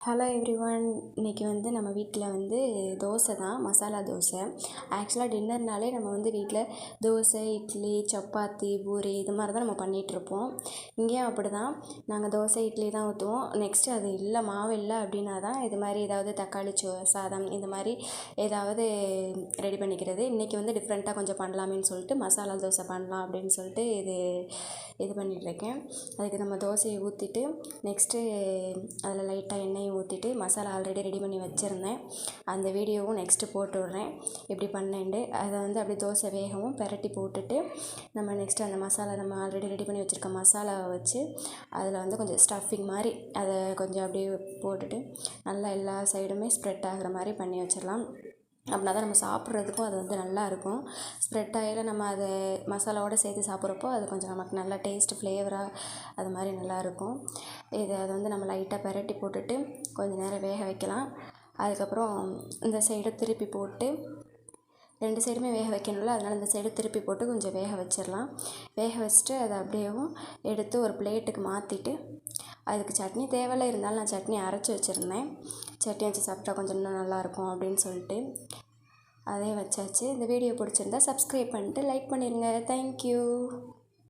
Hello everyone. இன்றைக்கி நம்ம வீட்டில் தோசை தான், மசாலா தோசை. ஆக்சுவலாக டின்னர்னாலே நம்ம வீட்டில் தோசை, இட்லி, சப்பாத்தி, பூரி இது மாதிரி தான் நம்ம பண்ணிகிட்ருப்போம். இங்கேயும் அப்படி தான். நாங்கள் தோசை, இட்லி தான் ஊற்றுவோம். நெக்ஸ்ட்டு அது இல்லை, மாவு இல்லை அப்படின்னா தான் இது மாதிரி ஏதாவது தக்காளி சாதம் இந்த மாதிரி ஏதாவது ரெடி பண்ணிக்கிறது. இன்றைக்கி டிஃப்ரெண்ட்டாக கொஞ்சம் பண்ணலாமேன்னு சொல்லிட்டு மசாலா தோசை பண்ணலாம் அப்படின்னு சொல்லிட்டு இது பண்ணிகிட்ருக்கேன். அதுக்கு நம்ம தோசையை ஊற்றிட்டு நெக்ஸ்ட்டு அதில் லைட்டாக எண்ணெயை ஊற்றிட்டு மசாலா ஆல்ரெடி ரெடி பண்ணி வச்சுருந்தேன். அந்த வீடியோவும் நெக்ஸ்ட்டு போட்டு விட்றேன் எப்படி பண்ணேன்ட்டு. அதை அப்படி தோசை வேகவும் பெரட்டி போட்டுட்டு நம்ம நெக்ஸ்ட்டு அந்த மசாலா நம்ம ஆல்ரெடி ரெடி பண்ணி வச்சுருக்க மசாலாவை வச்சு அதில் கொஞ்சம் ஸ்டஃபிங் மாதிரி அதை கொஞ்சம் அப்படியே போட்டுட்டு நல்லா எல்லா சைடுமே ஸ்ப்ரெட் ஆகிற மாதிரி பண்ணி வச்சிடலாம். அப்படின்னா தான் நம்ம சாப்பிட்றதுக்கும் அது நல்லாயிருக்கும். ஸ்ப்ரெட் ஆகில நம்ம அதை மசாலாவோடு சேர்த்து சாப்பிட்றப்போ அது கொஞ்சம் நமக்கு நல்லா டேஸ்ட்டு ஃப்ளேவராக அது மாதிரி நல்லாயிருக்கும். அதை நம்ம லைட்டாக பெரட்டி போட்டுட்டு கொஞ்சம் நேரம் வேக வைக்கலாம். அதுக்கப்புறம் இந்த சைடை திருப்பி போட்டு 2 சைடுமே வேக வைக்கணும்ல, அதனால் இந்த சைடு திருப்பி போட்டு கொஞ்சம் வேக வச்சிடலாம். வேக வச்சுட்டு அதை அப்படியேவும் எடுத்து ஒரு பிளேட்டுக்கு மாற்றிட்டு அதுக்கு சட்னி தேவையில்லை, இருந்தாலும் நான் சட்னி அரைச்சி வச்சுருந்தேன். சட்னி வச்சு சாப்பிட்டா கொஞ்சம் இன்னும் நல்லாயிருக்கும் அப்படின்னு சொல்லிட்டு அதே வச்சாச்சு. இந்த வீடியோ பிடிச்சிருந்தா சப்ஸ்கிரைப் பண்ணிட்டு லைக் பண்ணிடுங்க. தேங்க்யூ.